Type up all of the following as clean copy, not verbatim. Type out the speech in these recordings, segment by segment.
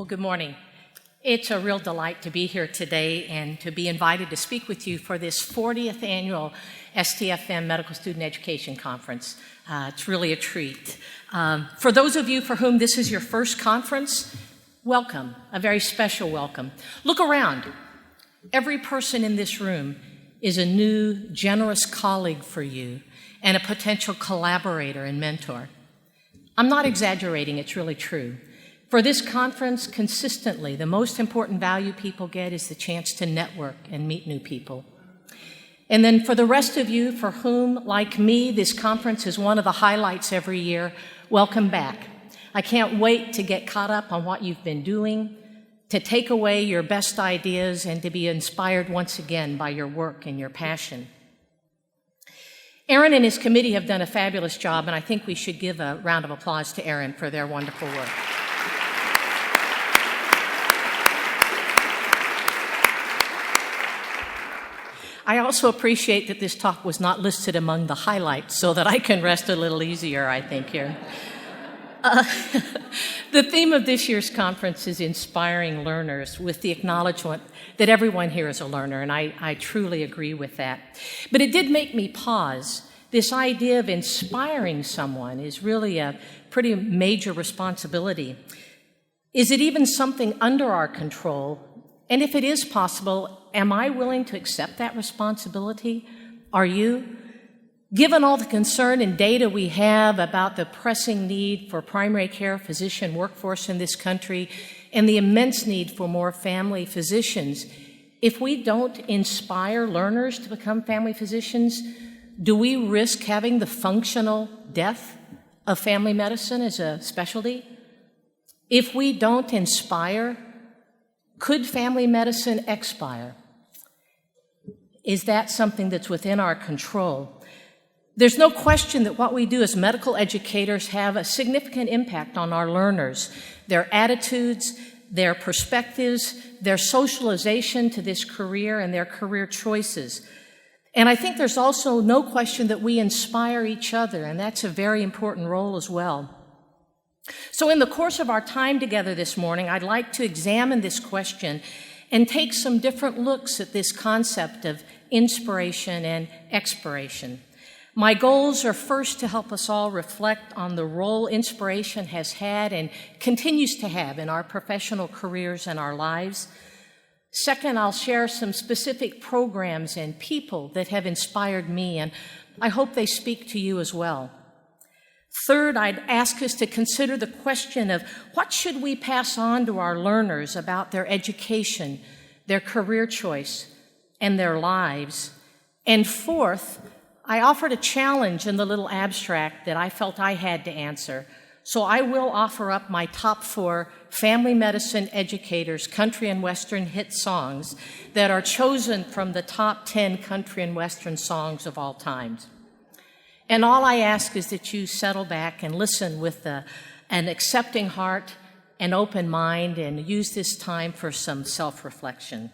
Well, good morning. It's a real delight to be here today and to be invited to speak with you for this 40th annual STFM Medical Student Education Conference. It's really a treat. For those of you for whom this is your first conference, welcome, a very special welcome. Look around. Every person in this room is a new, generous colleague for you and a potential collaborator and mentor. I'm not exaggerating, it's really true. For this conference, consistently, the most important value people get is the chance to network and meet new people. And then for the rest of you for whom, like me, this conference is one of the highlights every year, welcome back. I can't wait to get caught up on what you've been doing, to take away your best ideas, and to be inspired once again by your work and your passion. Aaron and his committee have done a fabulous job, and I think we should give a round of applause to Aaron for their wonderful work. I also appreciate that this talk was not listed among the highlights so that I can rest a little easier, I think, here. The theme of this year's conference is inspiring learners, with the acknowledgement that everyone here is a learner, and I truly agree with that. But it did make me pause. This idea of inspiring someone is really a pretty major responsibility. Is it even something under our control? And if it is possible, am I willing to accept that responsibility? Are you? Given all the concern and data we have about the pressing need for primary care physician workforce in this country and the immense need for more family physicians, if we don't inspire learners to become family physicians, do we risk having the functional death of family medicine as a specialty? If we don't inspire, could family medicine expire? Is that something that's within our control? There's no question that what we do as medical educators have a significant impact on our learners, their attitudes, their perspectives, their socialization to this career, and their career choices. And I think there's also no question that we inspire each other, and that's a very important role as well. So in the course of our time together this morning, I'd like to examine this question and take some different looks at this concept of inspiration and expiration. My goals are first to help us all reflect on the role inspiration has had and continues to have in our professional careers and our lives. Second, I'll share some specific programs and people that have inspired me, and I hope they speak to you as well. Third, I'd ask us to consider the question of what should we pass on to our learners about their education, their career choice, and their lives. And fourth, I offered a challenge in the little abstract that I felt I had to answer. So I will offer up my top 4 family medicine educators' country and western hit songs that are chosen from the top 10 country and western songs of all times. And all I ask is that you settle back and listen with an accepting heart, an open mind, and use this time for some self-reflection.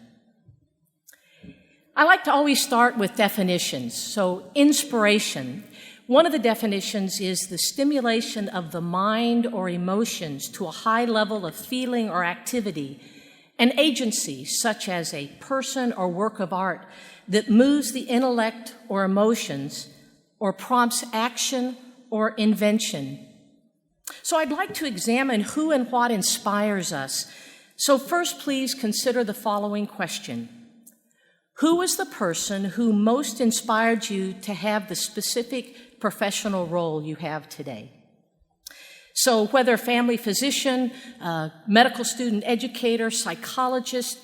I like to always start with definitions. So inspiration, one of the definitions is the stimulation of the mind or emotions to a high level of feeling or activity, an agency such as a person or work of art that moves the intellect or emotions or prompts action or invention. So I'd like to examine who and what inspires us. So first, please consider the following question. Who is the person who most inspired you to have the specific professional role you have today? So whether family physician, medical student educator, psychologist,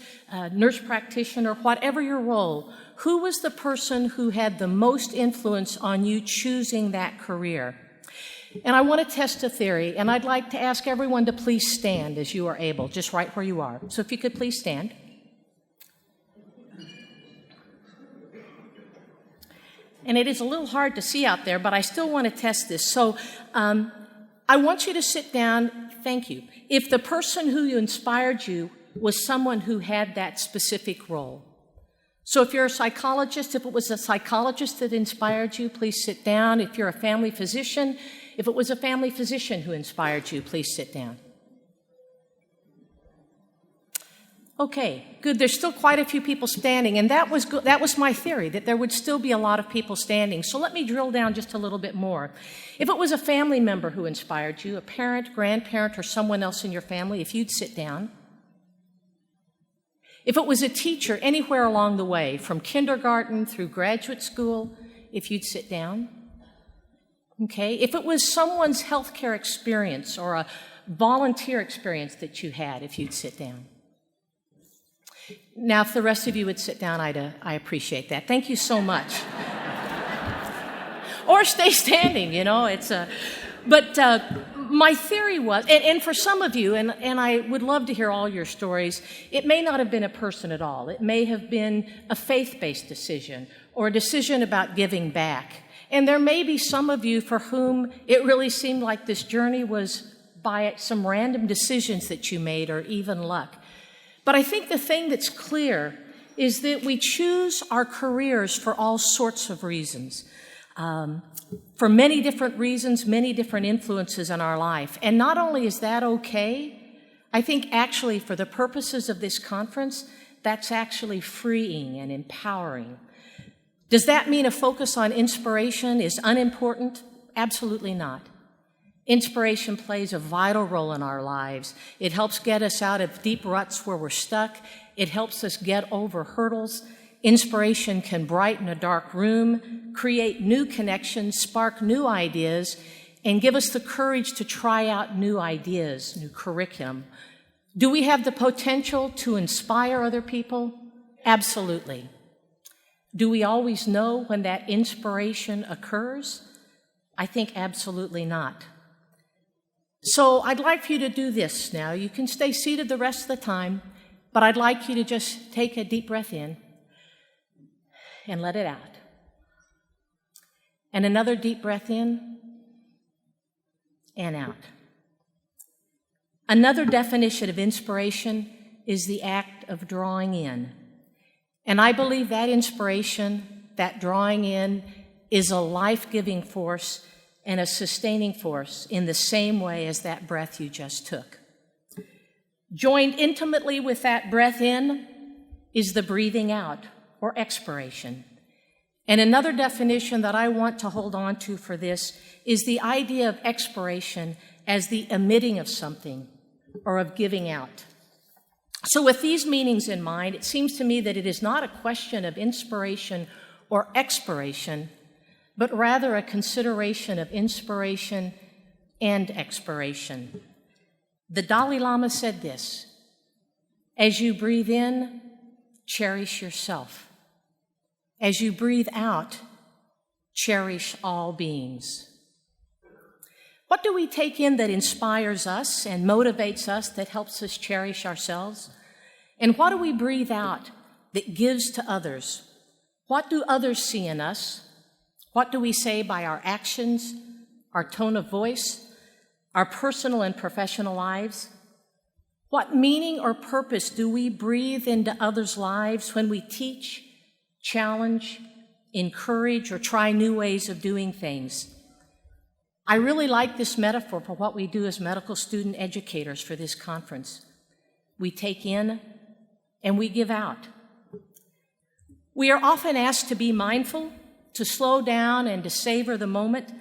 nurse practitioner, whatever your role, who was the person who had the most influence on you choosing that career? And I want to test a theory, and I'd like to ask everyone to please stand as you are able, just right where you are. So if you could please stand. And it is a little hard to see out there, but I still want to test this. So I want you to sit down. Thank you. If the person who inspired you was someone who had that specific role. So if you're a psychologist, if it was a psychologist that inspired you, please sit down. If you're a family physician, if it was a family physician who inspired you, please sit down. Okay, good. There's still quite a few people standing, and that was my theory, that there would still be a lot of people standing. So let me drill down just a little bit more. If it was a family member who inspired you, a parent, grandparent, or someone else in your family, if you'd sit down. If it was a teacher anywhere along the way, from kindergarten through graduate school, if you'd sit down. Okay, if it was someone's healthcare experience or a volunteer experience that you had, if you'd sit down. Now, if the rest of you would sit down, I appreciate that. Thank you so much. Or stay standing, But my theory was, and for some of you, and I would love to hear all your stories, it may not have been a person at all. It may have been a faith-based decision or a decision about giving back. And there may be some of you for whom it really seemed like this journey was by some random decisions that you made or even luck. But I think the thing that's clear is that we choose our careers for all sorts of reasons. For many different reasons, many different influences in our life. And not only is that okay, I think actually for the purposes of this conference, that's actually freeing and empowering. Does that mean a focus on inspiration is unimportant? Absolutely not. Inspiration plays a vital role in our lives. It helps get us out of deep ruts where we're stuck. It helps us get over hurdles. Inspiration can brighten a dark room, create new connections, spark new ideas, and give us the courage to try out new ideas, new curriculum. Do we have the potential to inspire other people? Absolutely. Do we always know when that inspiration occurs? I think absolutely not. So I'd like for you to do this now. You can stay seated the rest of the time, but I'd like you to just take a deep breath in and let it out. And another deep breath in and out. Another definition of inspiration is the act of drawing in. And I believe that inspiration, that drawing in, is a life-giving force and a sustaining force in the same way as that breath you just took. Joined intimately with that breath in is the breathing out, or expiration. And another definition that I want to hold on to for this is the idea of expiration as the emitting of something or of giving out. So with these meanings in mind, it seems to me that it is not a question of inspiration or expiration, but rather a consideration of inspiration and expiration. The Dalai Lama said this: as you breathe in, cherish yourself. As you breathe out, cherish all beings. What do we take in that inspires us and motivates us, that helps us cherish ourselves? And what do we breathe out that gives to others? What do others see in us? What do we say by our actions, our tone of voice, our personal and professional lives? What meaning or purpose do we breathe into others' lives when we teach, challenge, encourage, or try new ways of doing things? I really like this metaphor for what we do as medical student educators for this conference. We take in and we give out. We are often asked to be mindful, to slow down and to savor the moment,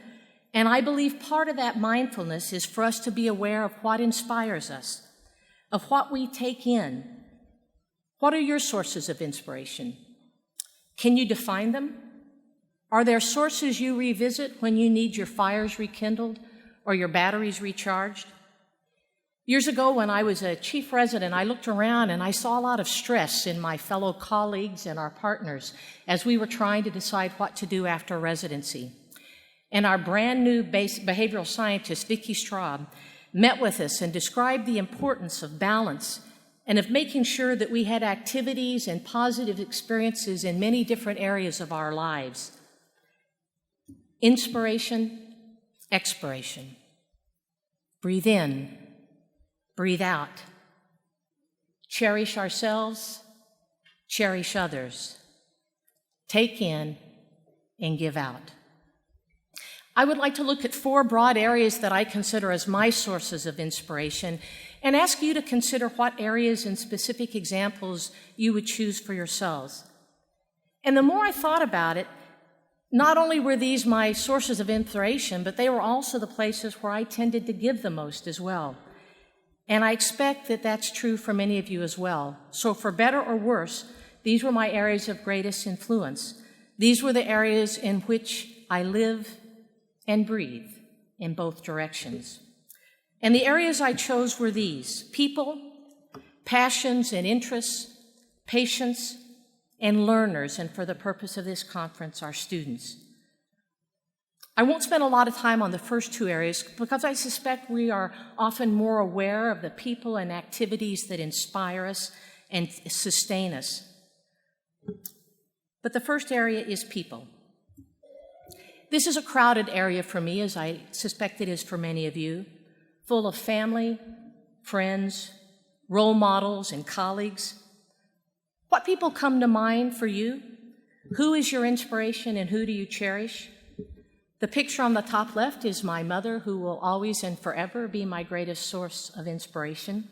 and I believe part of that mindfulness is for us to be aware of what inspires us, of what we take in. What are your sources of inspiration? Can you define them? Are there sources you revisit when you need your fires rekindled or your batteries recharged? Years ago, when I was a chief resident, I looked around and I saw a lot of stress in my fellow colleagues and our partners as we were trying to decide what to do after residency. And our brand new behavioral scientist, Vicki Straub, met with us and described the importance of balance and of making sure that we had activities and positive experiences in many different areas of our lives. Inspiration, expiration. Breathe in, breathe out. Cherish ourselves, cherish others. Take in and give out. I would like to look at 4 broad areas that I consider as my sources of inspiration, and ask you to consider what areas and specific examples you would choose for yourselves. And the more I thought about it, not only were these my sources of inspiration, but they were also the places where I tended to give the most as well. And I expect that that's true for many of you as well. So for better or worse, these were my areas of greatest influence. These were the areas in which I live and breathe in both directions. And the areas I chose were these: people, passions and interests, patients, and learners, and for the purpose of this conference, our students. I won't spend a lot of time on the first two areas because I suspect we are often more aware of the people and activities that inspire us and sustain us. But the first area is people. This is a crowded area for me, as I suspect it is for many of you, full of family, friends, role models, and colleagues. What people come to mind for you? Who is your inspiration and who do you cherish? The picture on the top left is my mother, who will always and forever be my greatest source of inspiration.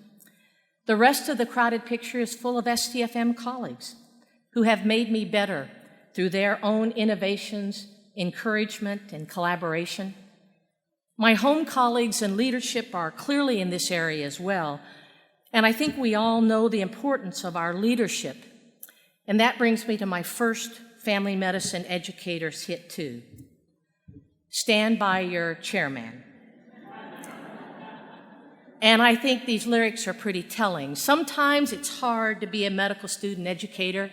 The rest of the crowded picture is full of STFM colleagues who have made me better through their own innovations, encouragement, and collaboration. My home colleagues and leadership are clearly in this area as well, and I think we all know the importance of our leadership. And that brings me to my first family medicine educator's hit too. Stand by your chairman. And I think these lyrics are pretty telling. Sometimes it's hard to be a medical student educator,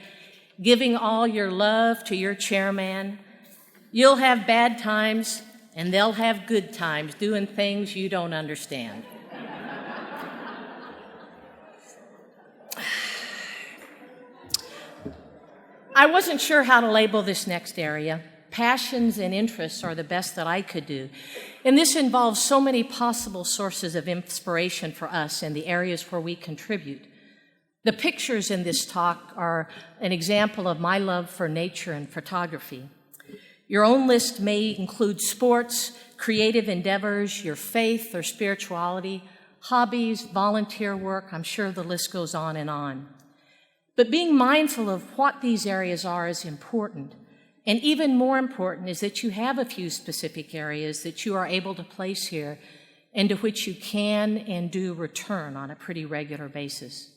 giving all your love to your chairman. You'll have bad times, and they'll have good times doing things you don't understand. I wasn't sure how to label this next area. Passions and interests are the best that I could do. And this involves so many possible sources of inspiration for us in the areas where we contribute. The pictures in this talk are an example of my love for nature and photography. Your own list may include sports, creative endeavors, your faith or spirituality, hobbies, volunteer work. I'm sure the list goes on and on. But being mindful of what these areas are is important. And even more important is that you have a few specific areas that you are able to place here and to which you can and do return on a pretty regular basis.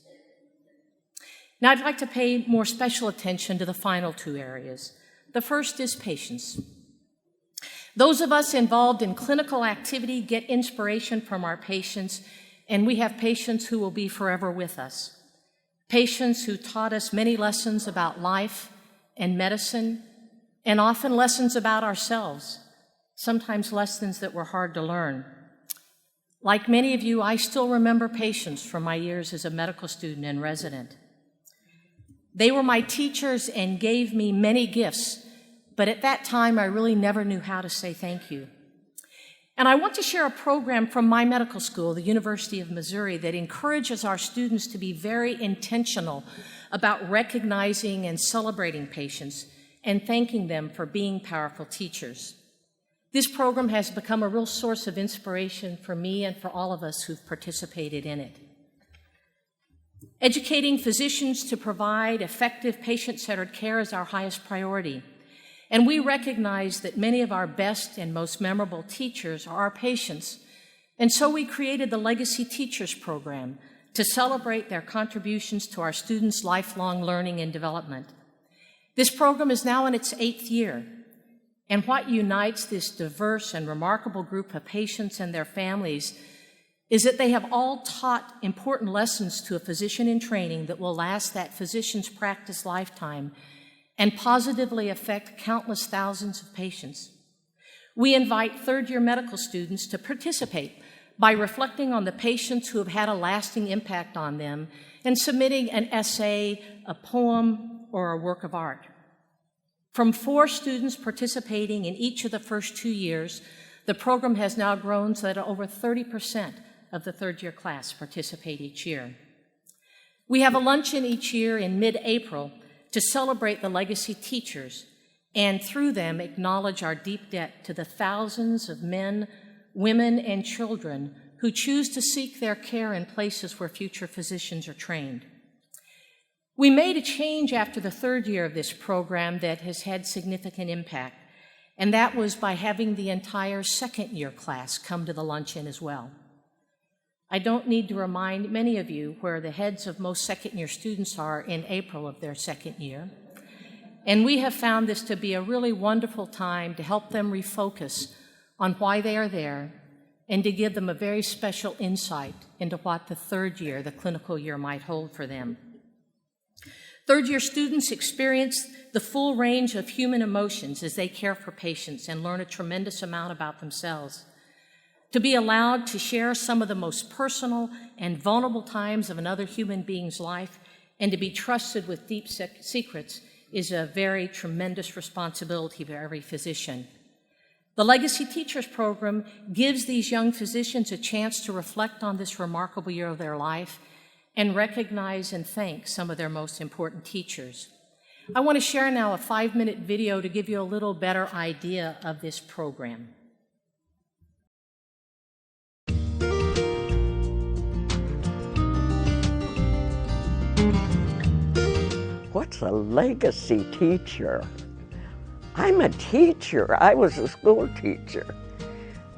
Now, I'd like to pay more special attention to the final two areas. The first is patients. Those of us involved in clinical activity get inspiration from our patients, and we have patients who will be forever with us. Patients who taught us many lessons about life and medicine, and often lessons about ourselves, sometimes lessons that were hard to learn. Like many of you, I still remember patients from my years as a medical student and resident. They were my teachers and gave me many gifts, but at that time, I really never knew how to say thank you. And I want to share a program from my medical school, the University of Missouri, that encourages our students to be very intentional about recognizing and celebrating patients and thanking them for being powerful teachers. This program has become a real source of inspiration for me and for all of us who've participated in it. Educating physicians to provide effective patient-centered care is our highest priority. And we recognize that many of our best and most memorable teachers are our patients. And so we created the Legacy Teachers Program to celebrate their contributions to our students' lifelong learning and development. This program is now in its 8th year. And what unites this diverse and remarkable group of patients and their families is that they have all taught important lessons to a physician in training that will last that physician's practice lifetime and positively affect countless thousands of patients. We invite third-year medical students to participate by reflecting on the patients who have had a lasting impact on them and submitting an essay, a poem, or a work of art. From 4 students participating in each of the first 2 years, the program has now grown so that over 30% of the third-year class participate each year. We have a luncheon each year in mid-April to celebrate the legacy teachers and through them acknowledge our deep debt to the thousands of men, women, and children who choose to seek their care in places where future physicians are trained. We made a change after the third year of this program that has had significant impact, and that was by having the entire second-year class come to the luncheon as well. I don't need to remind many of you where the heads of most second-year students are in April of their second year, and we have found this to be a really wonderful time to help them refocus on why they are there and to give them a very special insight into what the third year, the clinical year, might hold for them. Third-year students experience the full range of human emotions as they care for patients and learn a tremendous amount about themselves. To be allowed to share some of the most personal and vulnerable times of another human being's life and to be trusted with deep secrets is a very tremendous responsibility for every physician. The Legacy Teachers Program gives these young physicians a chance to reflect on this remarkable year of their life and recognize and thank some of their most important teachers. I want to share now a 5-minute video to give you a little better idea of this program. What's a legacy teacher? I'm a teacher. I was a school teacher,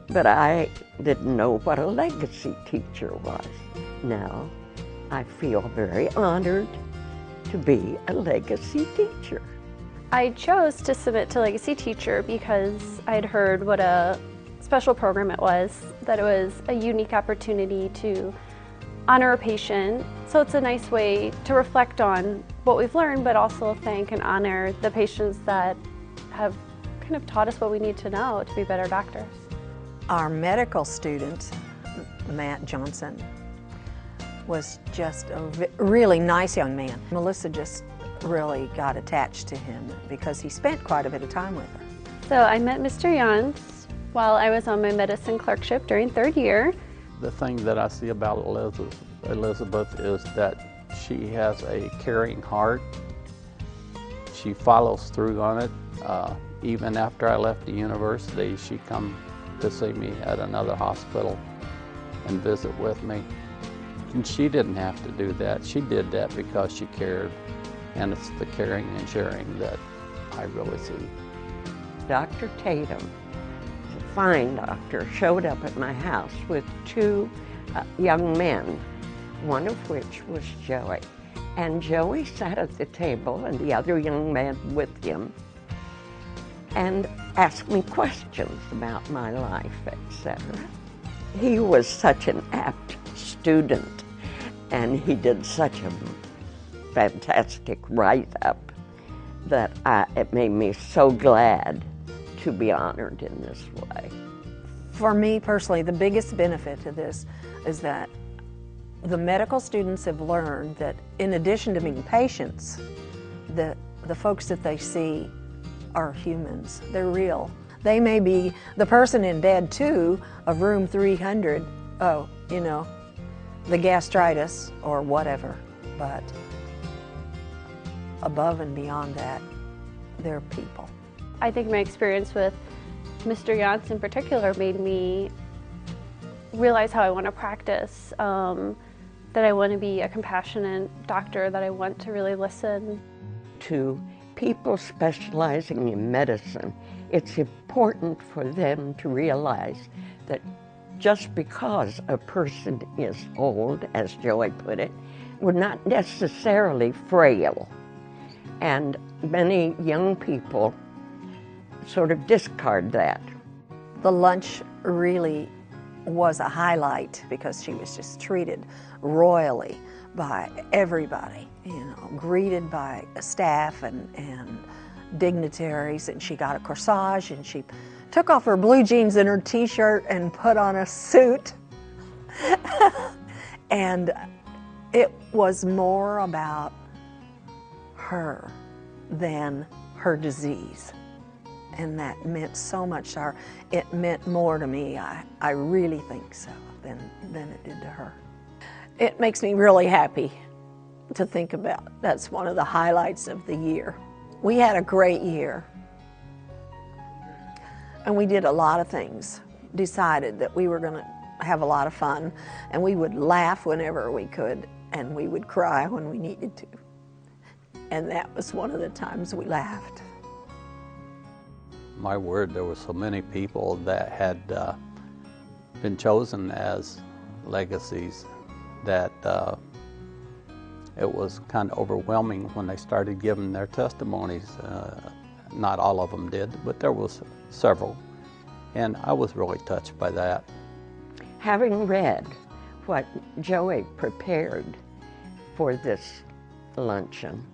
but I didn't know what a legacy teacher was. Now, I feel very honored to be a legacy teacher. I chose to submit to Legacy Teacher because I'd heard what a special program it was, that it was a unique opportunity to honor a patient. So it's a nice way to reflect on what we've learned, but also thank and honor the patients that have kind of taught us what we need to know to be better doctors. Our medical student, Matt Johnson, was just a really nice young man. Melissa just really got attached to him because he spent quite a bit of time with her. So I met Mr. Jans while I was on my medicine clerkship during third year. The thing that I see about Elizabeth is that she has a caring heart. She follows through on it. Even after I left the university, she'd come to see me at another hospital and visit with me. And she didn't have to do that. She did that because she cared. And it's the caring and sharing that I really see. Dr. Tatum, a fine doctor, showed up at my house with 2 young men, one of which was Joey. And Joey sat at the table and the other young man with him and asked me questions about my life, etc. He was such an apt student, and he did such a fantastic write-up that it made me so glad to be honored in this way. For me personally, the biggest benefit to this is that the medical students have learned that in addition to being patients, the folks that they see are humans. They're real. They may be the person in bed 2 of room 300, the gastritis or whatever, but above and beyond that, they're people. I think my experience with Mr. Jans in particular made me realize how I want to practice, that I want to be a compassionate doctor, that I want to really listen. To people specializing in medicine, it's important for them to realize that just because a person is old, as Joey put it, we're not necessarily frail. And many young people sort of discard that. The lunch really was a highlight because she was just treated royally by everybody, greeted by staff and dignitaries, and she got a corsage and she took off her blue jeans and her t-shirt and put on a suit. And it was more about her than her disease. And that meant so much to her. It meant more to me, I really think so, than it did to her. It makes me really happy to think about. That's one of the highlights of the year. We had a great year. And we did a lot of things. Decided that we were going to have a lot of fun, and we would laugh whenever we could, and we would cry when we needed to. And that was one of the times we laughed. My word, there were so many people that had been chosen as legacies that it was kind of overwhelming when they started giving their testimonies. Not all of them did, but there was several, and I was really touched by that. Having read what Joey prepared for this luncheon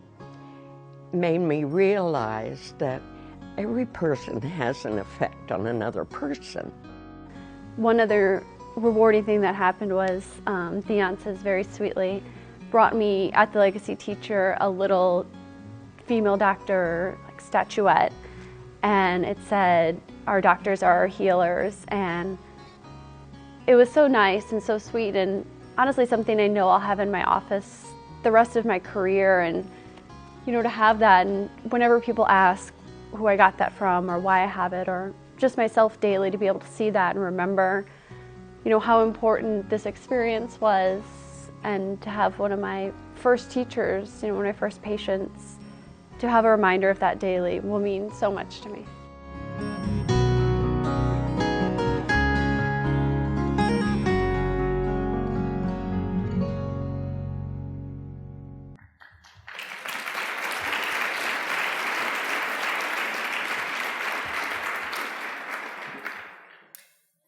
made me realize that every person has an effect on another person. One other rewarding thing that happened was Theon says very sweetly, brought me at the Legacy Teacher a little female doctor statuette, and it said, "Our doctors are our healers," and it was so nice and so sweet, and honestly something I know I'll have in my office the rest of my career. And to have that, and whenever people ask who I got that from or why I have it, or just myself daily, to be able to see that and remember how important this experience was, and to have one of my first teachers, one of my first patients, to have a reminder of that daily will mean so much to me.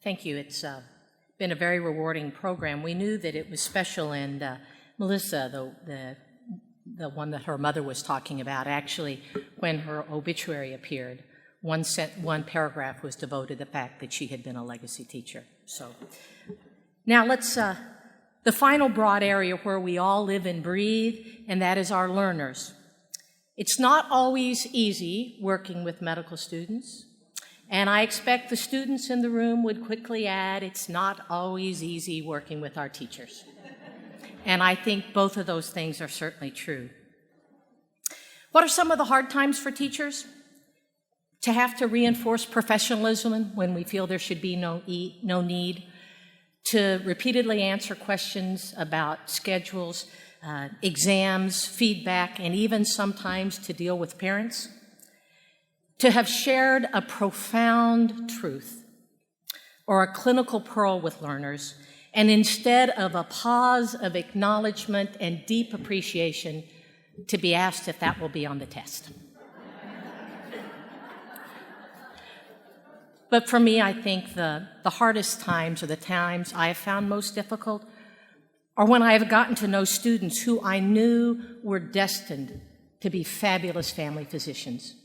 Thank you. It's been a very rewarding program. We knew that it was special, and Melissa, the one that her mother was talking about, actually, when her obituary appeared, one paragraph was devoted to the fact that she had been a legacy teacher. So now let's, the final broad area where we all live and breathe, and that is our learners. It's not always easy working with medical students, and I expect the students in the room would quickly add, it's not always easy working with our teachers. And I think both of those things are certainly true. What are some of the hard times for teachers? To have to reinforce professionalism when we feel there should be no need, to repeatedly answer questions about schedules, exams, feedback, and even sometimes to deal with parents. To have shared a profound truth or a clinical pearl with learners, and instead of a pause of acknowledgement and deep appreciation, to be asked if that will be on the test. But for me, I think the hardest times, or the times I have found most difficult, are when I have gotten to know students who I knew were destined to be fabulous family physicians.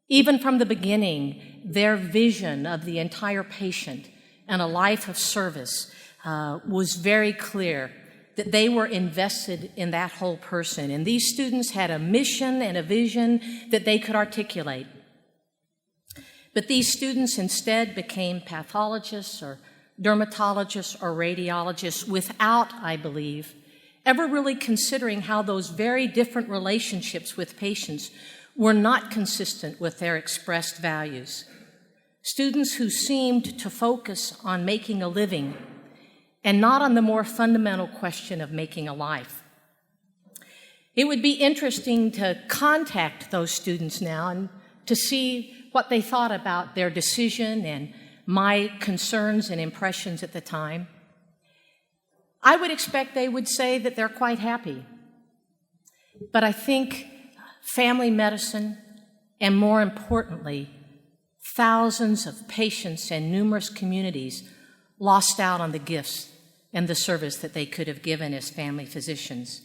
Even from the beginning, their vision of the entire patient and a life of service was very clear, that they were invested in that whole person. And these students had a mission and a vision that they could articulate. But these students instead became pathologists or dermatologists or radiologists without, I believe, ever really considering how those very different relationships with patients were not consistent with their expressed values. Students who seemed to focus on making a living and not on the more fundamental question of making a life. It would be interesting to contact those students now and to see what they thought about their decision and my concerns and impressions at the time. I would expect they would say that they're quite happy. But I think family medicine, and more importantly, thousands of patients and numerous communities lost out on the gifts and the service that they could have given as family physicians.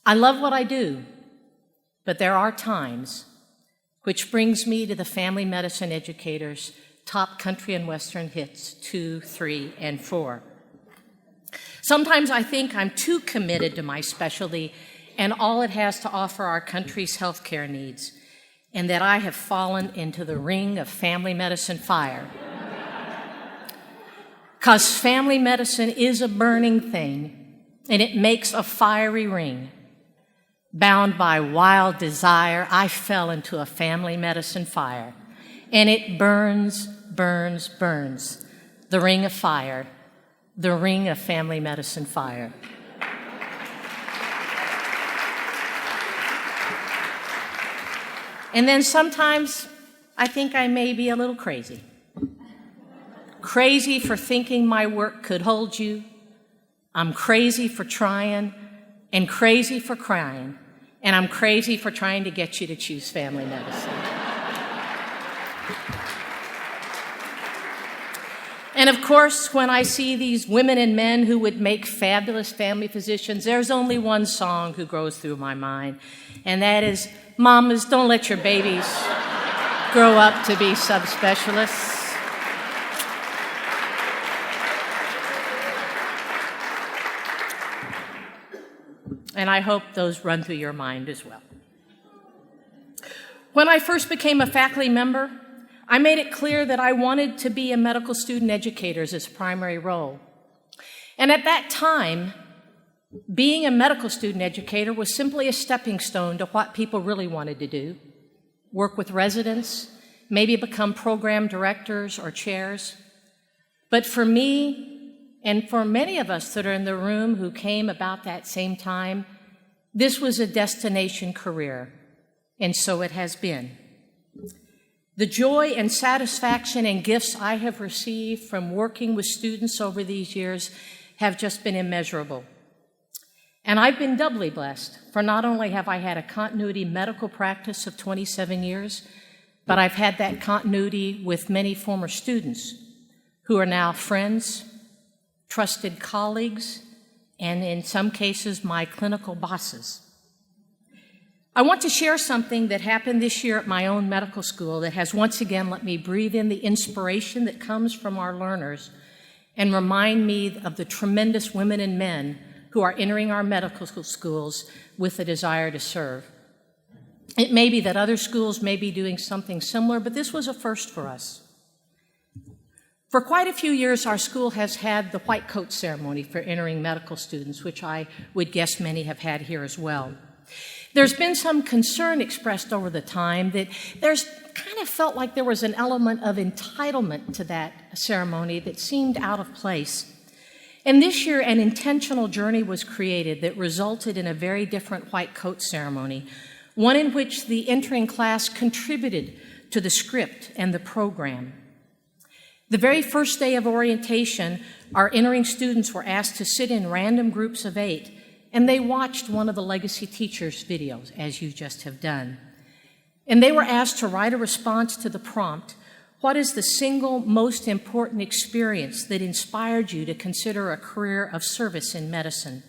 I love what I do, but there are times, which brings me to the family medicine educators' top country and western hits 2, 3, and 4. Sometimes I think I'm too committed to my specialty and all it has to offer our country's healthcare needs, and that I have fallen into the ring of family medicine fire. Because family medicine is a burning thing, and it makes a fiery ring. Bound by wild desire, I fell into a family medicine fire, and it burns, burns, burns, the ring of fire, the ring of family medicine fire. And then sometimes I think I may be a little crazy. Crazy for thinking my work could hold you. I'm crazy for trying, and crazy for crying, and I'm crazy for trying to get you to choose family medicine. And of course, when I see these women and men who would make fabulous family physicians, there's only one song who goes through my mind, and that is, "Mamas, don't let your babies grow up to be subspecialists." And I hope those run through your mind as well. When I first became a faculty member, I made it clear that I wanted to be a medical student educator as its primary role. And at that time, being a medical student educator was simply a stepping stone to what people really wanted to do: work with residents, maybe become program directors or chairs. But for me, and for many of us that are in the room who came about that same time, this was a destination career, and so it has been. The joy and satisfaction and gifts I have received from working with students over these years have just been immeasurable. And I've been doubly blessed, for not only have I had a continuity medical practice of 27 years, but I've had that continuity with many former students who are now friends, trusted colleagues, and in some cases, my clinical bosses. I want to share something that happened this year at my own medical school that has once again let me breathe in the inspiration that comes from our learners and remind me of the tremendous women and men who are entering our medical schools with a desire to serve. It may be that other schools may be doing something similar, but this was a first for us. For quite a few years, our school has had the white coat ceremony for entering medical students, which I would guess many have had here as well. There's been some concern expressed over the time that there's kind of felt like there was an element of entitlement to that ceremony that seemed out of place. And this year, an intentional journey was created that resulted in a very different white coat ceremony, one in which the entering class contributed to the script and the program. The very first day of orientation, our entering students were asked to sit in random groups of 8, and they watched one of the legacy teachers' videos, as you just have done. And they were asked to write a response to the prompt, "What is the single most important experience that inspired you to consider a career of service in medicine?"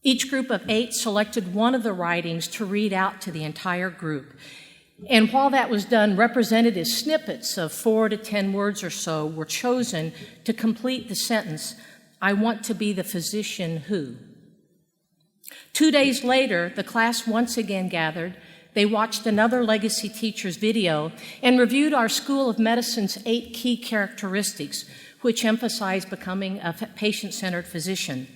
Each group of 8 selected one of the writings to read out to the entire group. And while that was done, representative snippets of 4 to 10 words or so were chosen to complete the sentence, "I want to be the physician who." 2 days later, the class once again gathered. They watched another legacy teacher's video and reviewed our School of Medicine's 8 key characteristics, which emphasize becoming a patient-centered physician.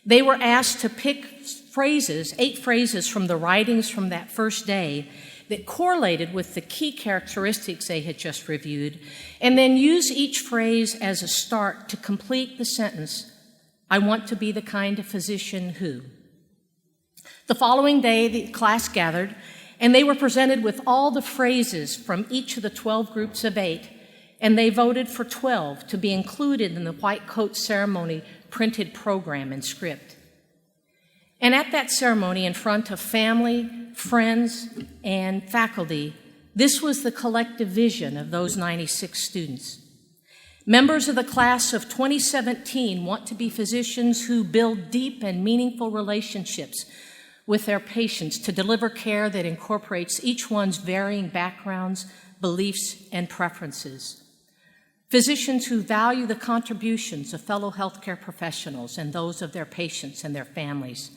They were asked to pick phrases, 8 phrases from the writings from that first day that correlated with the key characteristics they had just reviewed, and then use each phrase as a start to complete the sentence, "I want to be the kind of physician who." The following day, the class gathered, and they were presented with all the phrases from each of the 12 groups of 8, and they voted for 12 to be included in the white coat ceremony printed program and script. And at that ceremony, in front of family, friends, and faculty, this was the collective vision of those 96 students. Members of the class of 2017 want to be physicians who build deep and meaningful relationships with their patients to deliver care that incorporates each one's varying backgrounds, beliefs, and preferences. Physicians who value the contributions of fellow healthcare professionals and those of their patients and their families,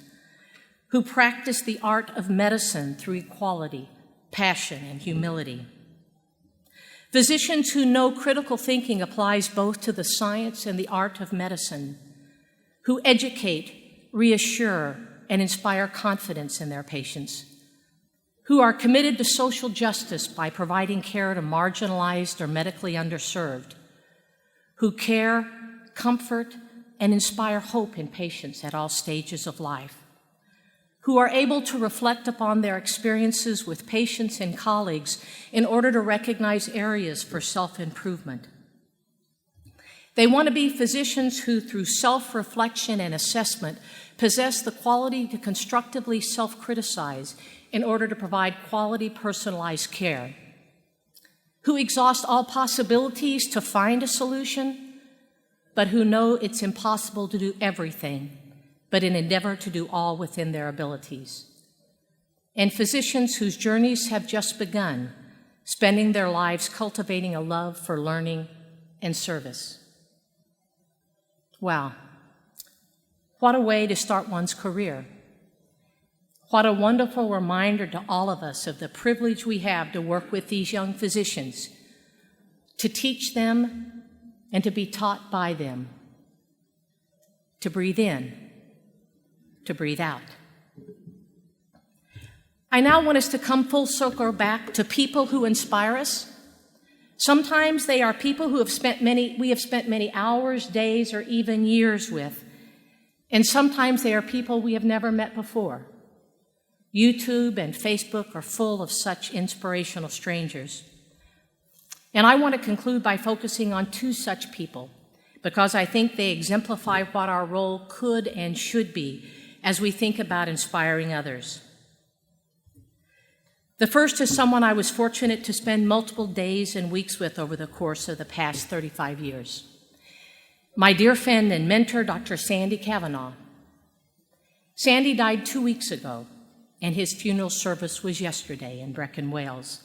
who practice the art of medicine through equality, passion, and humility. Physicians who know critical thinking applies both to the science and the art of medicine, who educate, reassure, and inspire confidence in their patients, who are committed to social justice by providing care to marginalized or medically underserved, who care, comfort, and inspire hope in patients at all stages of life, who are able to reflect upon their experiences with patients and colleagues in order to recognize areas for self-improvement. They want to be physicians who, through self-reflection and assessment, possess the quality to constructively self-criticize in order to provide quality personalized care, who exhaust all possibilities to find a solution, but who know it's impossible to do everything, but an endeavor to do all within their abilities. And physicians whose journeys have just begun, spending their lives cultivating a love for learning and service. Wow, what a way to start one's career. What a wonderful reminder to all of us of the privilege we have to work with these young physicians, to teach them and to be taught by them, to breathe in, to breathe out. I now want us to come full circle back to people who inspire us. Sometimes they are people who we have spent many hours, days, or even years with. And sometimes they are people we have never met before. YouTube and Facebook are full of such inspirational strangers. And I want to conclude by focusing on two such people, because I think they exemplify what our role could and should be as we think about inspiring others. The first is someone I was fortunate to spend multiple days and weeks with over the course of the past 35 years. My dear friend and mentor, Dr. Sandy Cavanaugh. Sandy died 2 weeks ago, and his funeral service was yesterday in Brecon, Wales.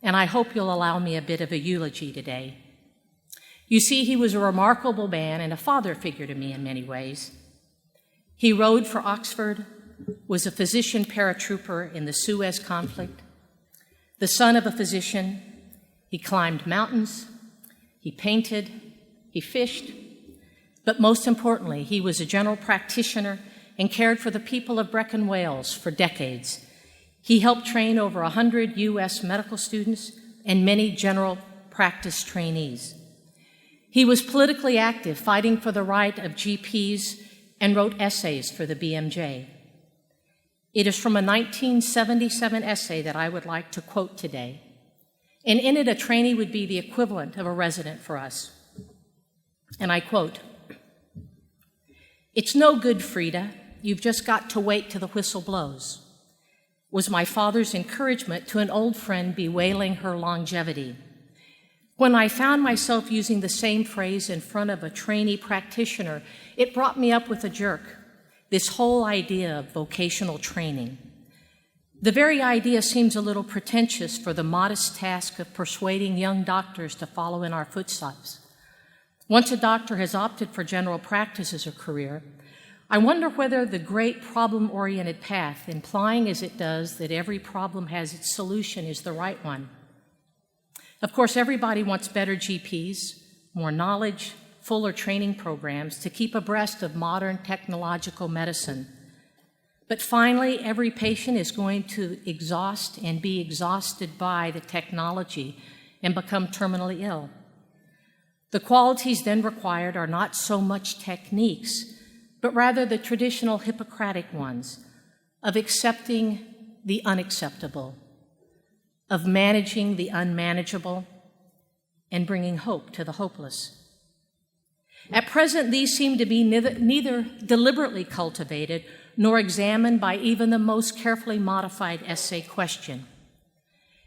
And I hope you'll allow me a bit of a eulogy today. You see, he was a remarkable man and a father figure to me in many ways. He rode for Oxford, was a physician paratrooper in the Suez conflict, the son of a physician. He climbed mountains, he painted, he fished, but most importantly, he was a general practitioner and cared for the people of Brecon, Wales for decades. He helped train over 100 U.S. medical students and many general practice trainees. He was politically active, fighting for the right of GPs, and wrote essays for the BMJ. It is from a 1977 essay that I would like to quote today. And in it, a trainee would be the equivalent of a resident for us. And I quote, "It's no good, Frida. You've just got to wait till the whistle blows," was my father's encouragement to an old friend bewailing her longevity. When I found myself using the same phrase in front of a trainee practitioner, it brought me up with a jerk, this whole idea of vocational training. The very idea seems a little pretentious for the modest task of persuading young doctors to follow in our footsteps. Once a doctor has opted for general practice as a career, I wonder whether the great problem-oriented path, implying as it does that every problem has its solution, is the right one. Of course, everybody wants better GPs, more knowledge, fuller training programs to keep abreast of modern technological medicine. But finally, every patient is going to exhaust and be exhausted by the technology and become terminally ill. The qualities then required are not so much techniques, but rather the traditional Hippocratic ones of accepting the unacceptable, of managing the unmanageable, and bringing hope to the hopeless. At present, these seem to be neither deliberately cultivated nor examined by even the most carefully modified essay question.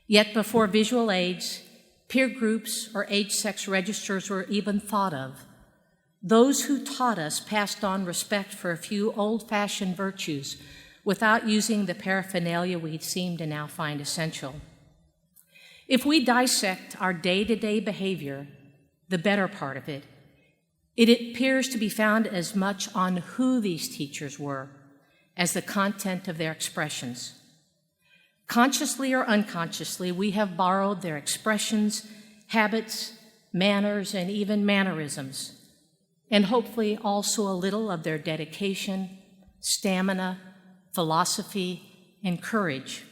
Yet before visual aids, peer groups, or age-sex registers were even thought of, those who taught us passed on respect for a few old-fashioned virtues without using the paraphernalia we seem to now find essential. If we dissect our day-to-day behavior, the better part of it, it appears to be found as much on who these teachers were as the content of their expressions. Consciously or unconsciously, we have borrowed their expressions, habits, manners, and even mannerisms, and hopefully also a little of their dedication, stamina, philosophy, and courage.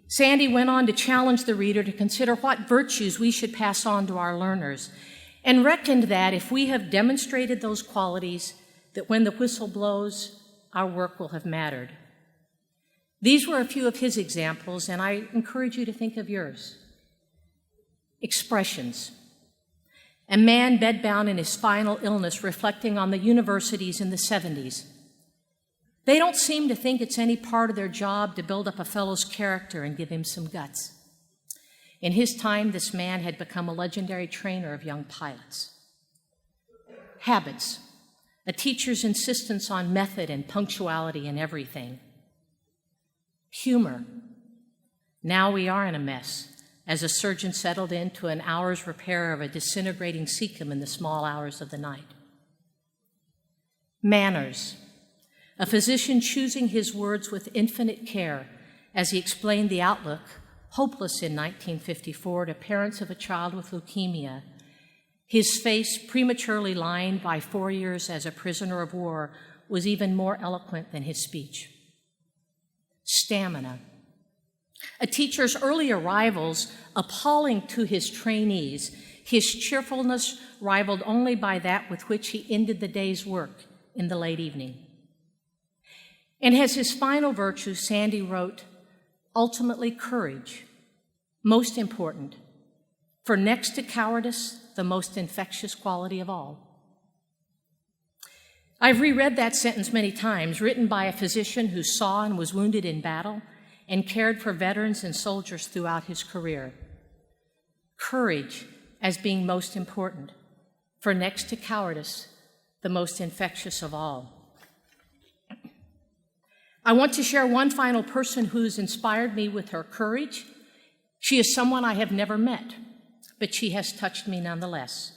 Sandy went on to challenge the reader to consider what virtues we should pass on to our learners and reckoned that if we have demonstrated those qualities, that when the whistle blows, our work will have mattered. These were a few of his examples, and I encourage you to think of yours. Expressions. A man bedbound in his final illness, reflecting on the universities in the 70s. They don't seem to think it's any part of their job to build up a fellow's character and give him some guts. In his time, this man had become a legendary trainer of young pilots. Habits. A teacher's insistence on method and punctuality in everything. Humor. Now we are in a mess, as a surgeon settled into an hour's repair of a disintegrating cecum in the small hours of the night. Manners. A physician choosing his words with infinite care as he explained the outlook, hopeless in 1954, to parents of a child with leukemia. His face, prematurely lined by 4 years as a prisoner of war, was even more eloquent than his speech. Stamina. A teacher's early arrivals, appalling to his trainees, his cheerfulness rivaled only by that with which he ended the day's work in the late evening. And as his final virtue, Sandy wrote, ultimately courage, most important, for next to cowardice, the most infectious quality of all. I've reread that sentence many times, written by a physician who saw and was wounded in battle and cared for veterans and soldiers throughout his career. Courage as being most important, for next to cowardice, the most infectious of all. I want to share one final person who's inspired me with her courage. She is someone I have never met, but she has touched me nonetheless.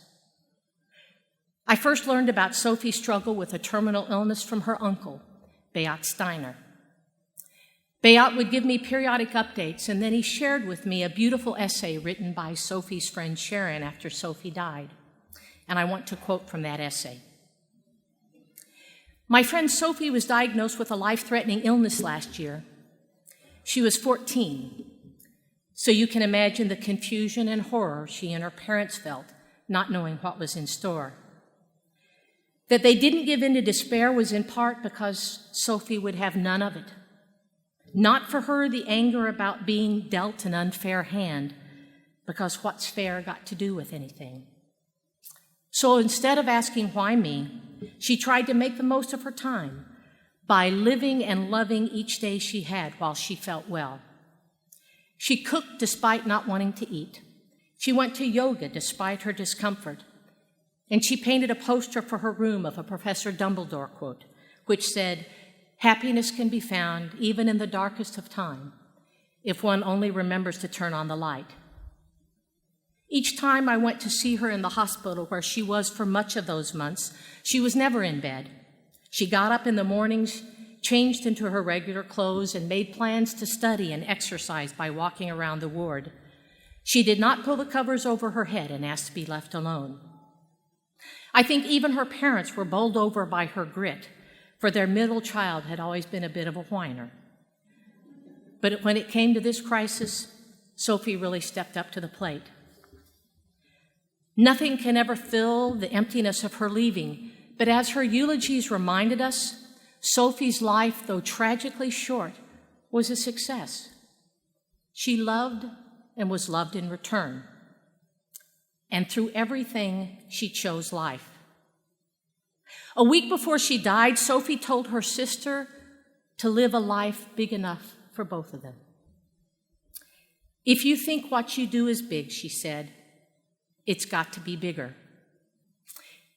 I first learned about Sophie's struggle with a terminal illness from her uncle, Beat Steiner. Beat would give me periodic updates, and then he shared with me a beautiful essay written by Sophie's friend Sharon after Sophie died. And I want to quote from that essay. My friend Sophie was diagnosed with a life-threatening illness last year. She was 14, so you can imagine the confusion and horror she and her parents felt, not knowing what was in store. That they didn't give in to despair was in part because Sophie would have none of it. Not for her the anger about being dealt an unfair hand, because what's fair got to do with anything. So instead of asking why me, she tried to make the most of her time by living and loving each day she had while she felt well. She cooked despite not wanting to eat. She went to yoga despite her discomfort. And she painted a poster for her room of a Professor Dumbledore quote, which said, "Happiness can be found even in the darkest of time, if one only remembers to turn on the light." Each time I went to see her in the hospital where she was for much of those months, she was never in bed. She got up in the mornings, changed into her regular clothes, and made plans to study and exercise by walking around the ward. She did not pull the covers over her head and ask to be left alone. I think even her parents were bowled over by her grit, for their middle child had always been a bit of a whiner. But when it came to this crisis, Sophie really stepped up to the plate. Nothing can ever fill the emptiness of her leaving, but as her eulogies reminded us, Sophie's life, though tragically short, was a success. She loved and was loved in return. And through everything, she chose life. A week before she died, Sophie told her sister to live a life big enough for both of them. "If you think what you do is big," she said, "it's got to be bigger."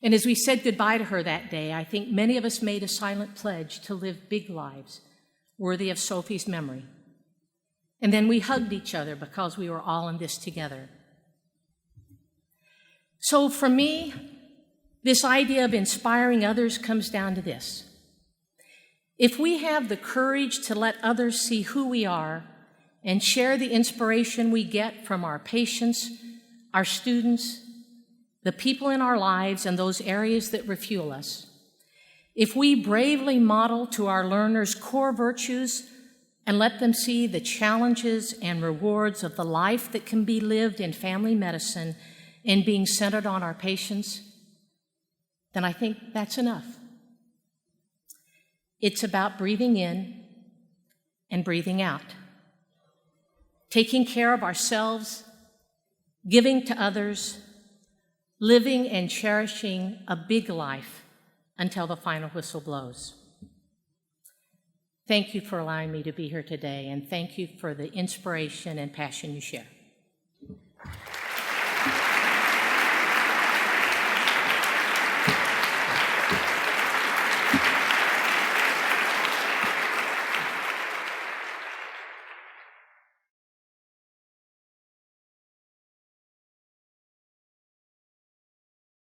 And as we said goodbye to her that day, I think many of us made a silent pledge to live big lives worthy of Sophie's memory. And then we hugged each other because we were all in this together. So for me, this idea of inspiring others comes down to this. If we have the courage to let others see who we are and share the inspiration we get from our patients, our students, the people in our lives, and those areas that refuel us, if we bravely model to our learners core virtues and let them see the challenges and rewards of the life that can be lived in family medicine and being centered on our patients, then I think that's enough. It's about breathing in and breathing out, taking care of ourselves, giving to others, living and cherishing a big life until the final whistle blows. Thank you for allowing me to be here today, and thank you for the inspiration and passion you share.